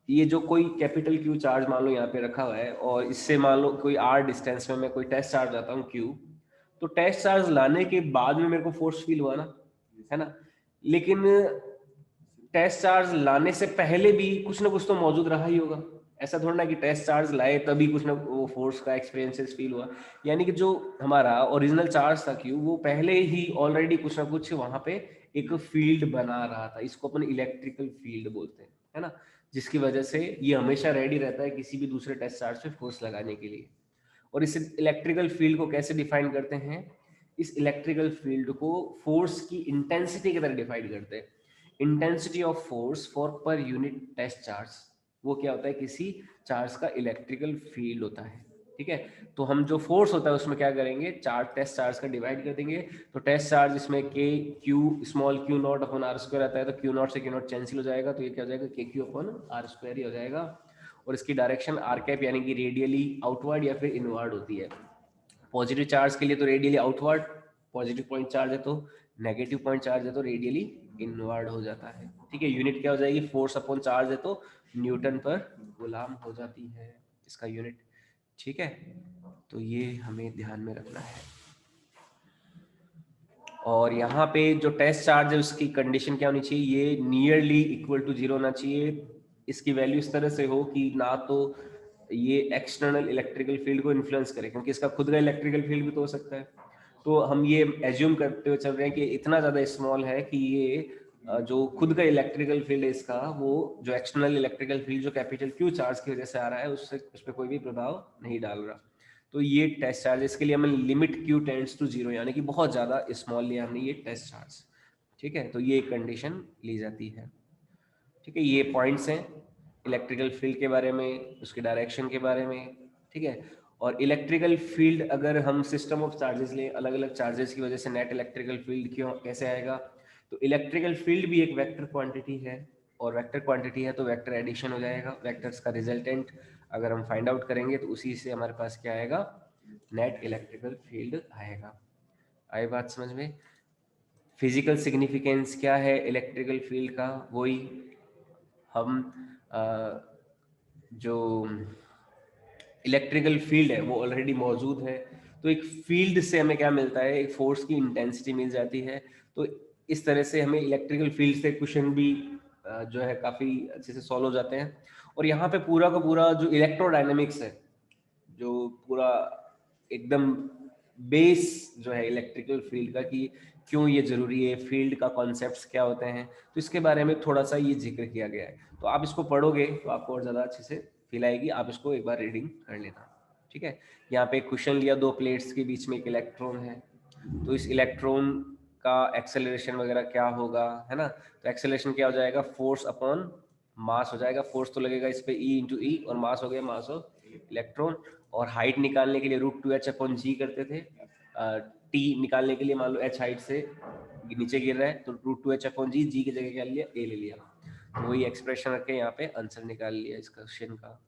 ये जो कोई कैपिटल क्यू चार्ज मान लो यहाँ पे रखा हुआ है और इससे मान लो कोई आर डिस्टेंस में मैं कोई टेस्ट चार्ज लाता हूँ क्यू, तो टेस्ट चार्ज लाने के बाद में मेरे को फोर्स फील हुआ ना, है ना, लेकिन टेस्ट चार्ज लाने से पहले भी कुछ ना कुछ तो मौजूद रहा ही होगा। ऐसा थोड़ा ना कि टेस्ट चार्ज लाए तभी कुछ ना वो फोर्स का एक्सपीरियंसेस फील हुआ, यानी कि जो हमारा ओरिजिनल चार्ज था क्यू वो पहले ही ऑलरेडी कुछ ना कुछ वहां पे एक फील्ड बना रहा था, इसको अपन इलेक्ट्रिकल फील्ड बोलते हैं, है ना, जिसकी वजह से ये हमेशा रेडी रहता है किसी भी दूसरे टेस्ट चार्ज पे फोर्स लगाने के लिए। और इस इलेक्ट्रिकल फील्ड को कैसे डिफाइन करते हैं, इस इलेक्ट्रिकल फील्ड को फोर्स की इंटेंसिटी की तरह डिफाइन करते हैं। Intensity of force for per unit test charge, वो क्या होता है, किसी चार्ज का इलेक्ट्रिकल फील्ड होता है। ठीक है, तो हम जो फोर्स होता है उसमें क्या करेंगे, चार्ज टेस्ट चार्ज का डिवाइड कर देंगे, तो टेस्ट चार्ज इसमें K Q small Q naught upon R square आता है, तो क्यू नॉट से क्यू नॉट कैंसिल हो जाएगा, तो ये क्या हो जाएगा, K Q upon R square ही हो जाएगा। और इसकी डायरेक्शन आर कैप यानी कि रेडियली आउटवर्ड या फिर इनवर्ड होती है। पॉजिटिव चार्ज के लिए तो radially outward, positive point charge है तो, नेगेटिव पॉइंट चार्ज है तो रेडियली इनवर्ड हो जाता है। ठीक है, यूनिट क्या हो जाएगी, फोर्स अपॉन चार्ज है तो न्यूटन पर गुलाम हो जाती है इसका यूनिट। ठीक है, तो ये हमें ध्यान में रखना है। और यहाँ पे जो टेस्ट चार्ज है उसकी कंडीशन क्या होनी चाहिए, ये नियरली इक्वल टू जीरो होना चाहिए। इसकी वैल्यू इस तरह से हो कि ना तो ये एक्सटर्नल इलेक्ट्रिकल फील्ड को इन्फ्लुएंस करे, क्योंकि इसका खुद का इलेक्ट्रिकल फील्ड भी तो हो सकता है। तो हम ये एज्यूम करते हुए चल रहे हैं कि इतना ज्यादा स्मॉल है कि ये जो खुद का इलेक्ट्रिकल फील्ड है इसका, वो जो एक्सटर्नल इलेक्ट्रिकल फील्ड जो कैपिटल क्यू चार्ज की वजह से आ रहा है उससे उस पर कोई भी प्रभाव नहीं डाल रहा। तो ये टेस्ट चार्ज, इसके लिए हमें limit Q tends to zero, यानी कि बहुत ज्यादा स्मॉल लिया हमने ये टेस्ट चार्ज। ठीक है, तो ये एक कंडीशन ली जाती है। ठीक है, ये पॉइंट्स हैं इलेक्ट्रिकल फील्ड के बारे में, उसके डायरेक्शन के बारे में। ठीक है, और इलेक्ट्रिकल फील्ड अगर हम सिस्टम ऑफ चार्जेस लें, अलग अलग चार्जेस की वजह से नेट इलेक्ट्रिकल फील्ड क्यों कैसे आएगा, तो इलेक्ट्रिकल फील्ड भी एक वेक्टर क्वांटिटी है, और वेक्टर क्वांटिटी है तो वेक्टर एडिशन हो जाएगा, वेक्टर्स का रिजल्टेंट अगर हम फाइंड आउट करेंगे तो उसी से हमारे पास क्या आएगा, नेट इलेक्ट्रिकल फील्ड आएगा। आई बात समझ में? फिजिकल सिग्निफिकेंस क्या है इलेक्ट्रिकल फील्ड का, वही हम जो इलेक्ट्रिकल फील्ड है वो ऑलरेडी मौजूद है, तो एक फील्ड से हमें क्या मिलता है, एक फोर्स की इंटेंसिटी मिल जाती है। तो इस तरह से हमें इलेक्ट्रिकल फील्ड से क्वेश्चन भी जो है काफी अच्छे से सॉल्व हो जाते हैं। और यहाँ पे पूरा का पूरा जो इलेक्ट्रोडायनेमिक्स है, जो पूरा एकदम बेस जो है इलेक्ट्रिकल फील्ड का, कि क्यों ये जरूरी है, फील्ड का कॉन्सेप्ट्स क्या होते हैं, तो इसके बारे में थोड़ा सा ये जिक्र किया गया है। तो आप इसको पढ़ोगे तो आपको और ज़्यादा अच्छे से फील आएगी, आप इसको एक बार रीडिंग कर लेना। ठीक है, यहाँ पे एक क्वेश्चन लिया, दो प्लेट्स के बीच में एक इलेक्ट्रॉन है, तो इस इलेक्ट्रॉन का एक्सेलरेशन वगैरह क्या होगा, है ना, तो एक्सेलरेशन क्या हो जाएगा, फोर्स अपॉन मास हो जाएगा, फोर्स तो लगेगा इस पे ई इंटू ई, और मास हो गया मास ऑफ इलेक्ट्रॉन। और हाइट निकालने के लिए √2h अपॉन जी करते थे, टी निकालने के लिए मान लो h हाइट से नीचे गिर रहा है तो √2h अपॉन जी, जी की जगह क्या लिया, ए ले लिया, तो वही एक्सप्रेशन रख के यहाँ पे आंसर निकाल लिया इस क्वेश्चन का।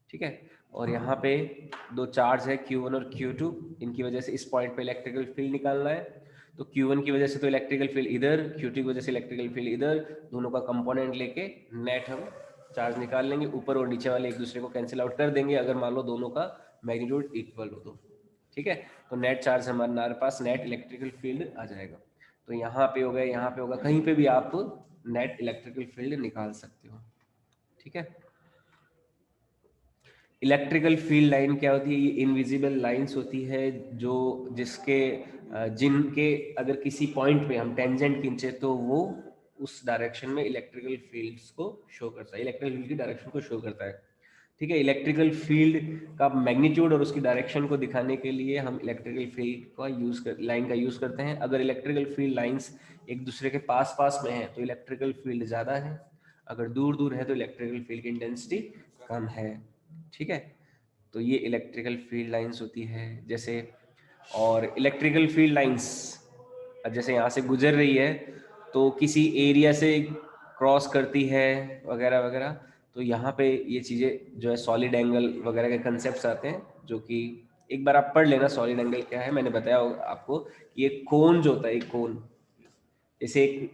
ठीक है, और यहाँ पे दो चार्ज है Q1 और Q2, इनकी वजह से इस पॉइंट पे इलेक्ट्रिकल फील्ड निकालना है, तो Q1 की वजह से तो इलेक्ट्रिकल फील्ड इधर, Q2 की वजह से इलेक्ट्रिकल फील्ड इधर, दोनों का कंपोनेंट लेके नेट हम चार्ज निकाल लेंगे, ऊपर और नीचे वाले एक दूसरे को कैंसिल आउट कर देंगे अगर मान लो दोनों का मैग्नीट्यूड इक्वल हो तो। ठीक है, तो नेट चार्ज हमारे पास नेट इलेक्ट्रिकल फील्ड आ जाएगा। तो यहाँ पे हो गया, यहाँ पे होगा, कहीं पे भी आप नेट इलेक्ट्रिकल फील्ड निकाल सकते हो। ठीक है, इलेक्ट्रिकल फील्ड लाइन क्या होती है, ये इनविजिबल लाइंस होती है जो जिसके जिनके अगर किसी पॉइंट पे हम टेंजेंट खींचे तो वो उस डायरेक्शन में इलेक्ट्रिकल फील्ड्स को शो करता है, इलेक्ट्रिकल फील्ड की डायरेक्शन को शो करता है। ठीक है, इलेक्ट्रिकल फील्ड का मैग्नीट्यूड और उसकी डायरेक्शन को दिखाने के लिए हम इलेक्ट्रिकल फील्ड का लाइन का यूज करते हैं। अगर इलेक्ट्रिकल फील्ड लाइंस एक दूसरे के पास पास में है तो इलेक्ट्रिकल फील्ड ज़्यादा है, अगर दूर दूर है तो इलेक्ट्रिकल फील्ड की इंटेंसिटी कम है। ठीक है, तो ये इलेक्ट्रिकल फील्ड लाइंस होती है जैसे। और इलेक्ट्रिकल फील्ड लाइंस जैसे यहाँ से गुजर रही है तो किसी एरिया से क्रॉस करती है वगैरह वगैरह, तो यहाँ पे ये चीज़ें जो है सॉलिड एंगल वगैरह के कंसेप्ट आते हैं, जो कि एक बार आप पढ़ लेना सॉलिड एंगल क्या है। मैंने बताया आपको कि ये कोन जो होता है, एक कोन जैसे एक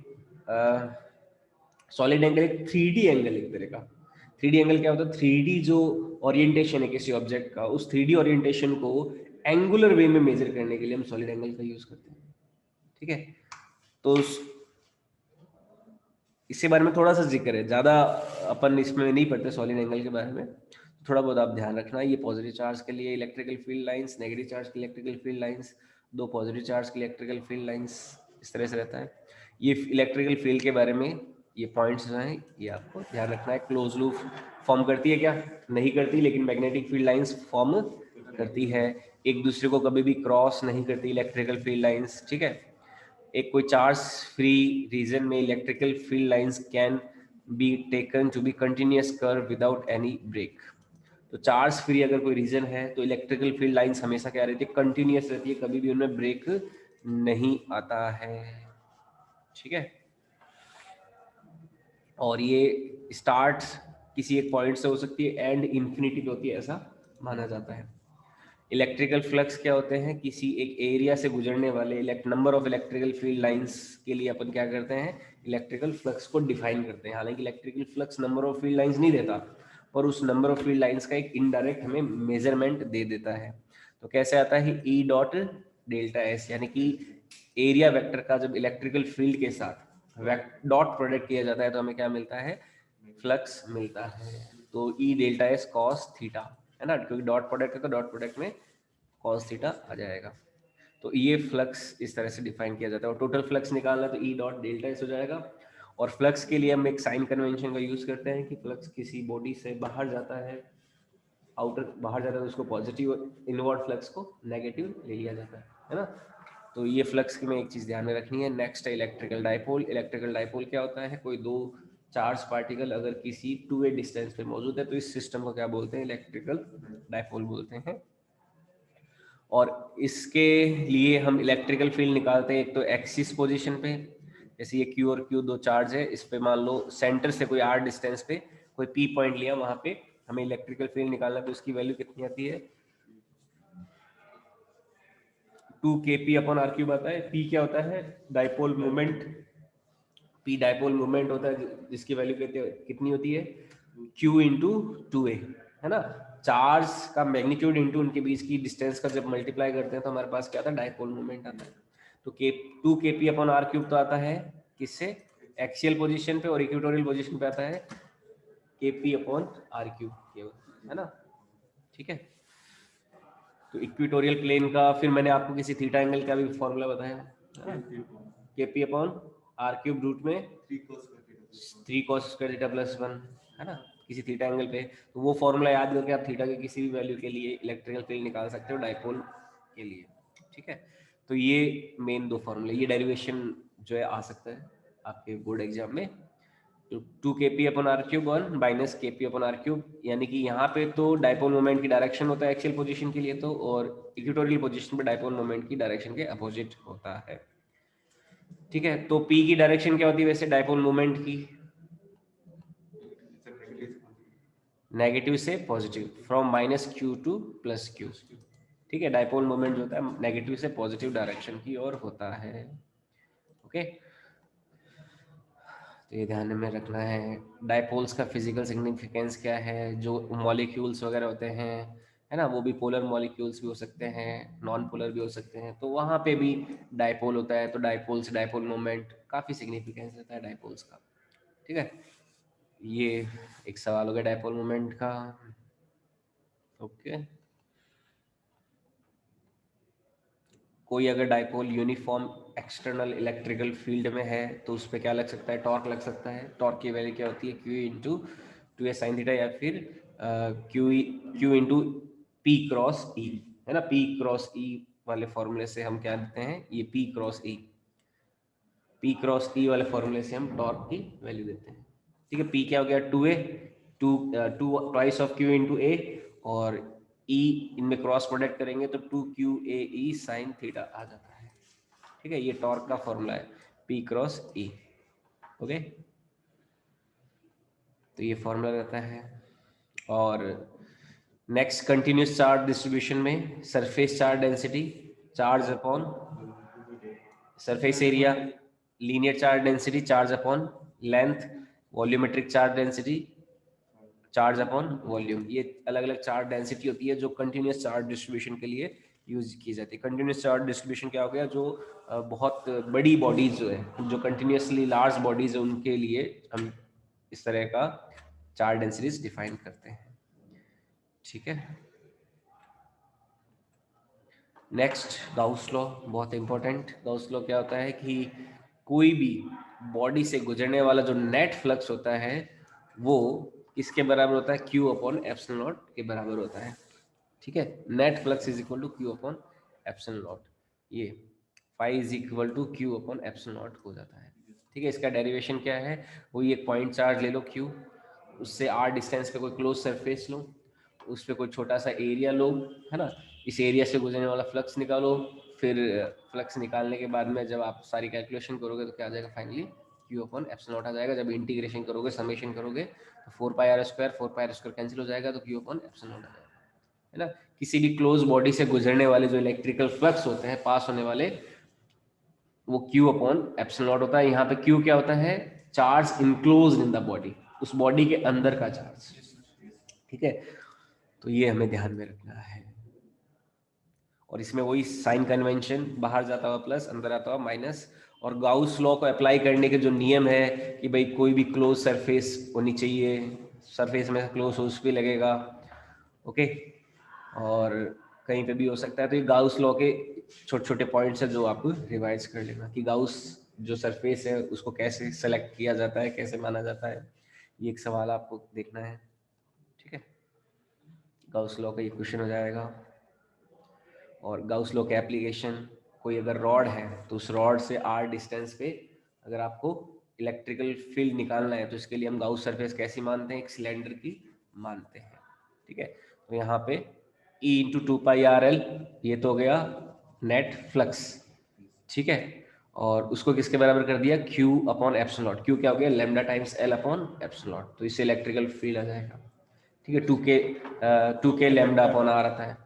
सॉलिड एंगल एक 3D एंगल एक तरह का। 3D एंगल क्या होता है? 3D जो ओरिएंटेशन है किसी ऑब्जेक्ट का, उस 3D ओरिएंटेशन को एंगुलर वे में मेजर करने के लिए हम सॉलिड एंगल का यूज करते हैं। ठीक है, तो इसके बारे में थोड़ा सा जिक्र है, ज़्यादा अपन इसमें नहीं पढ़ते सॉलिड एंगल के बारे में, थोड़ा बहुत आप ध्यान रखना। ये पॉजिटिव चार्ज के लिए electrical field lines, negative charge के इलेक्ट्रिकल फील्ड लाइंस, दो पॉजिटिव चार्ज के इलेक्ट्रिकल फील्ड लाइंस, इस तरह से रहता है। ये इलेक्ट्रिकल फील्ड के बारे में ये पॉइंट्स जो हैं ये आपको ध्यान रखना है। क्लोज लूप फॉर्म करती है क्या? नहीं करती, लेकिन मैग्नेटिक फील्ड लाइंस फॉर्म करती है। एक दूसरे को कभी भी क्रॉस नहीं करती इलेक्ट्रिकल फील्ड लाइंस। ठीक है, एक कोई चार्ज फ्री रीजन में electrical field lines can be taken to be continuous curve without any break. तो चार्ज फ्री अगर कोई रीजन है तो इलेक्ट्रिकल फील्ड लाइंस हमेशा क्या रहती है? कंटिन्यूअस रहती है, कभी भी उनमें ब्रेक नहीं आता है। ठीक है, और ये स्टार्ट किसी एक पॉइंट से हो सकती है, एंड इंफिनिटी पे होती है, ऐसा माना जाता है। इलेक्ट्रिकल फ्लक्स क्या होते हैं? किसी एक एरिया से गुजरने वाले number of electrical field lines के लिए अपन क्या करते हैं? इलेक्ट्रिकल फ्लक्स को डिफाइन करते हैं। हालांकि electrical flux number of field lines नहीं देता, पर उस नंबर ऑफ फील्ड लाइंस का एक इनडायरेक्ट हमें मेजरमेंट दे देता है। तो कैसे आता है? ई डॉट डेल्टा एस, यानी कि एरिया वेक्टर का जब इलेक्ट्रिकल फील्ड के साथ डॉट प्रोडक्ट किया जाता है तो हमें क्या मिलता है? फ्लक्स मिलता है। तो ई डेल्टा एस कॉस थीटा, है ना, क्योंकि डॉट प्रोडक्ट है तो डॉट प्रोडक्ट में कॉस थीटा आ जाएगा। तो ये फ्लक्स इस तरह से डिफाइन किया जाता है। और टोटल फ्लक्स निकालना तो ई डॉट डेल्टा एस हो जाएगा। और फ्लक्स के लिए हम एक साइन कन्वेंशन का यूज करते हैं कि फ्लक्स किसी बॉडी से बाहर जाता है, आउटर बाहर जाता है, तो उसको पॉजिटिव, इनवर्ड फ्लक्स को नेगेटिव ले लिया जाता है ना। तो ये फ्लक्स की में एक चीज ध्यान में रखनी है। नेक्स्ट है इलेक्ट्रिकल डाइपोल। इलेक्ट्रिकल डाइपोल क्या होता है? कोई दो चार्ज पार्टिकल अगर किसी 2a डिस्टेंस पे मौजूद है तो इस सिस्टम को क्या बोलते हैं? इलेक्ट्रिकल डाइपोल बोलते हैं। और इसके लिए हम इलेक्ट्रिकल फील्ड निकालते हैं एक तो एक्सिस पोजीशन पे, जैसे ये क्यू और क्यू दो चार्ज है, इस पे मान लो सेंटर से कोई आर डिस्टेंस पे कोई पी पॉइंट लिया, वहां पे हमें इलेक्ट्रिकल फील्ड निकालना, तो उसकी वैल्यू कितनी आती है? 2 kp अपॉन आर क्यूब आता है। पी क्या होता है? Dipole moment. P dipole moment होता है जिसकी वैल्यू कितनी होती है? q इंटू 2a, है ना। चार्ज का मैग्नीट्यूड इंटू उनके बीच की डिस्टेंस का जब मल्टीप्लाई करते हैं तो हमारे पास क्या आता है? डाइपोल मोमेंट आता है। तो के 2 kp अपॉन आर क्यूब तो आता है किससे? एक्सियल पोजीशन पे, और इक्वेटोरियल पोजीशन पे आता है kp अपॉन आर क्यूब केवल, है ना। ठीक है, तो इक्वेटोरियल प्लेन का फिर मैंने आपको किसी थीटा एंगल का भी फॉर्मूला बताया, kp upon R cube root में 3 cos स्क्वायर थीटा प्लस 1, है ना, किसी थीटा एंगल पे। तो वो फॉर्मूला याद करके आप थीटा के किसी भी वैल्यू के लिए इलेक्ट्रिकल फील्ड निकाल सकते हो डाइपोल के लिए। ठीक है, तो ये मेन दो फॉर्मूले, ये डेरिवेशन जो है आ सकता है आपके बोर्ड एग्जाम में। तो 2 kp अपॉन आर क्यूब और minus kp upon R cube, यानी कि यहाँ पे तो डाइपोल मोमेंट की डायरेक्शन होता है एक्सियल पोजीशन के लिए तो, और इक्वेटोरियल पोजीशन पे डाइपोल मोमेंट की डायरेक्शन के अपोजिट होता है। ठीक है, तो p की डायरेक्शन क्या होती है वैसे डाइपोल मोमेंट की? नेगेटिव से positive, from minus Q two plus Q. ठीक है, डाइपोल मोमेंट जो होता है नेगेटिव से पॉजिटिव डायरेक्शन की ओर होता है। ओके, तो ये ध्यान में रखना है। डाइपोल्स का फिजिकल सिग्निफिकेंस क्या है? जो मॉलिक्यूल्स वगैरह होते हैं, है ना, वो भी पोलर मॉलिक्यूल्स भी हो सकते हैं, नॉन पोलर भी हो सकते हैं, तो वहाँ पे भी डाइपोल होता है। तो डाइपोल से डाइपोल मोमेंट काफ़ी सिग्निफिकेंस रहता है डाइपोल्स का। ठीक है, ये एक सवाल हो गया डाइपोल मोमेंट का। ओके, कोई अगर dipole uniform external electrical field में है तो उस पर क्या लग सकता है, टॉर्क लग सकता है। टॉर्क की वैल्यू क्या होती है, Q into 2a sin theta, या फिर क्यू इंटू पी क्रॉस ई, है ना। पी क्रॉस ई वाले फॉर्मूले से हम क्या देते हैं, ये पी क्रॉस ई वाले फॉर्मूले से हम टॉर्क की वैल्यू देते हैं। ठीक है, पी क्या हो गया, 2a, two twice of Q into A, और ई इनमें क्रॉस प्रोडक्ट करेंगे तो 2qa e sin थीटा आ जाता है। ठीक है, ये टॉर्क का फॉर्मूला है, पी क्रॉस ई। ओके, तो ये फॉर्मूला रहता है। और नेक्स्ट, कंटिन्यूस चार्ज डिस्ट्रीब्यूशन में surface charge density, charge upon surface area, linear charge density, charge upon length, volumetric charge density, charge upon volume. ये अलग अलग चार्ज डेंसिटी होती है जो कंटिन्यूस चार्ज डिस्ट्रीब्यूशन के लिए यूज की जाती है। कंटिन्यूस चार्ज डिस्ट्रीब्यूशन क्या हो गया, जो बहुत बड़ी बॉडीज जो है, जो कंटिन्यूसली लार्ज बॉडीज है, उनके लिए हम इस तरह का चार्ज डेंसिटीज डिफाइन करते हैं। ठीक है, नेक्स्ट गाउस लॉ, बहुत इंपॉर्टेंट। गाउस लॉ क्या होता है कि कोई भी बॉडी से गुजरने वाला जो नेट फ्लक्स होता है वो किसके बराबर होता है, क्यू अपॉन एप्सिलॉन नॉट के बराबर होता है। ठीक है, net flux is equal to Q upon epsilon not, ये phi is equal to Q upon epsilon not हो जाता है। ठीक है, इसका डेरिवेशन क्या है, वही एक पॉइंट चार्ज ले लो क्यू, उससे आर डिस्टेंस पे कोई क्लोज सरफेस लो, उस पर कोई छोटा सा एरिया लो, है ना। इस एरिया से गुजरने वाला फ्लक्स निकालो, फिर फ्लक्स निकालने के बाद में जब आप सारी कैलकुलेशन करोगे तो क्या आ जाएगा, finally Q upon epsilon not आ जाएगा। जब इंटीग्रेशन करोगे, समेशन करोगे तो 4 पाई r² कैंसिल हो जाएगा, तो क्यू अपॉन एप्सिलॉन नॉट आ जाएगा, है ना। किसी भी क्लोज बॉडी से गुजरने वाले जो इलेक्ट्रिकल फ्लक्स होते हैं, पास होने वाले, वो क्यू अपॉन एप्सिलॉन नॉट होता है। यहाँ पे क्यू क्या होता है, charge enclose in the body, उस बॉडी के अंदर का चार्ज। ठीक है, तो ये हमें ध्यान में रखना है। और इसमें वही साइन कन्वेंशन, बाहर जाता हुआ प्लस, अंदर आता हुआ माइनस। और गाउस लॉ को अप्लाई करने के जो नियम है कि भाई कोई भी क्लोज सरफेस होनी चाहिए, सरफेस में क्लोज हो उस पर लगेगा। ओके, और कहीं पे भी हो सकता है। तो ये गाउस लॉ के छोटे छोटे पॉइंट्स है जो आप रिवाइज कर लेना कि गाउस जो सरफेस है उसको कैसे सेलेक्ट किया जाता है, कैसे माना जाता है, ये एक सवाल आपको देखना है। ठीक है, गाउस लॉ का ये क्वेश्चन हो जाएगा। और गाउस लॉ के एप्लीकेशन, कोई अगर रॉड है तो उस रॉड से आर डिस्टेंस पे अगर आपको इलेक्ट्रिकल फील्ड निकालना है तो इसके लिए हम गाउस सरफेस कैसी मानते हैं, एक सिलेंडर की मानते हैं। ठीक है, तो यहाँ पे E इंटू 2 पाई RL, ये तो हो गया नेट फ्लक्स। ठीक है, और उसको किसके बराबर कर दिया, Q upon epsilon not. Q क्या हो गया, lambda times L upon epsilon not, तो इससे इलेक्ट्रिकल फील्ड आ जाएगा। ठीक है, 2K लैम्डा अपॉन R आता है।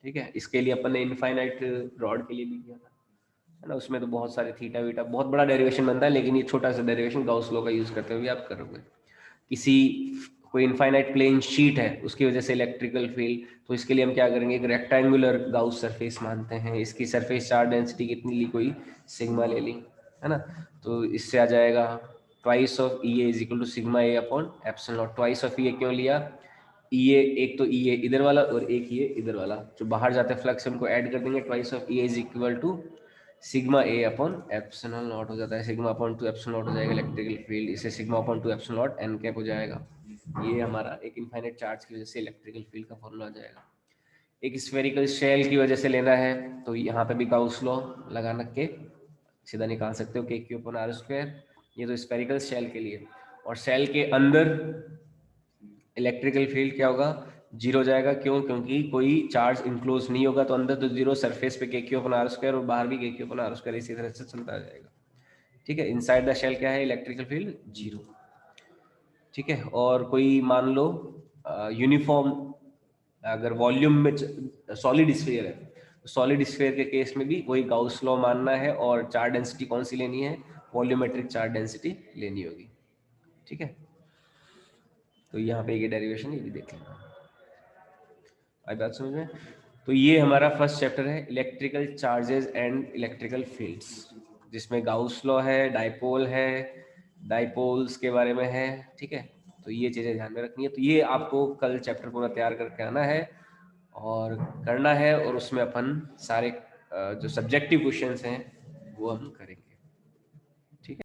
ठीक है, इसके लिए अपन ने इनफाइनाइट रॉड के लिए भी किया था, है ना। उसमें तो बहुत सारे थीटा वीटा, बहुत बड़ा डेरिवेशन बनता है, लेकिन ये छोटा सा डेरिवेशन गाउस लॉ का यूज करते हुए आप करोगे। किसी कोई इनफाइनाइट प्लेन शीट है, उसकी वजह से इलेक्ट्रिकल फील्ड, तो इसके लिए हम क्या करेंगे, एक रेक्टेंगुलर गाउस सरफेस मानते हैं। इसकी सरफेस चार्ज डेंसिटी कितनी ली, कोई सिग्मा ले ली, है ना। तो इससे आ जाएगा twice of E A is equal to sigma A upon epsilon not. Twice of E A क्यों लिया, ई ए, एक तो ई ए इधर वाला और एक ये इधर वाला, जो बाहर जाते हैं फ्लक्स उनको ऐड कर देंगे। Twice of E A is equal to sigma A upon epsilon not हो जाता है। सिग्मा अपॉन 2 एप्सिलॉन नॉट हो जाएगा इलेक्ट्रिकल फील्ड, इसे sigma upon 2 epsilon not an cap हो जाएगा। ये हमारा एक इनफाइनाइट चार्ज की वजह से इलेक्ट्रिकल फील्ड का फॉर्मूला आ जाएगा। एक स्फेरिकल शेल की वजह से लेना है तो यहाँ पे भी गाउस लॉ लगा के सीधा निकाल सकते हो, के क्यू अपॉन आर स्क्वायर। ये तो स्फेरिकल शेल के लिए। और शेल के अंदर इलेक्ट्रिकल फील्ड क्या होगा, जीरो जाएगा। क्यों, क्योंकि कोई चार्ज इनक्लोज नहीं होगा, तो अंदर तो जीरो, सरफेस पे के क्यू अपॉन आर स्क्वायर और बाहर भी के क्यू अपॉन आर स्क्वायर, इसी तरह से चलता जाएगा। ठीक है, इनसाइड द शेल क्या है, इलेक्ट्रिकल फील्ड जीरो। ठीक है, और कोई मान लो यूनिफॉर्म, अगर वॉल्यूम में सॉलिड स्फीयर है, तो सॉलिड स्फीयर के केस में भी वही गाउस लॉ मानना है, और चार्ज डेंसिटी कौन सी लेनी है, वॉल्यूमेट्रिक चार्ज डेंसिटी लेनी होगी। ठीक है, तो यहाँ पे ये डेरिवेशन ये भी देख लेना, आई बात समझ में। तो ये हमारा फर्स्ट चैप्टर है, electrical charges and electrical fields, जिसमें गाउस लॉ है, डाइपोल है, डाइपोल्स के बारे में है। ठीक है, तो ये चीज़ें ध्यान में रखनी है। तो ये आपको कल चैप्टर पूरा तैयार करके आना है और करना है, और उसमें अपन सारे जो सब्जेक्टिव क्वेश्चंस हैं वो हम करेंगे।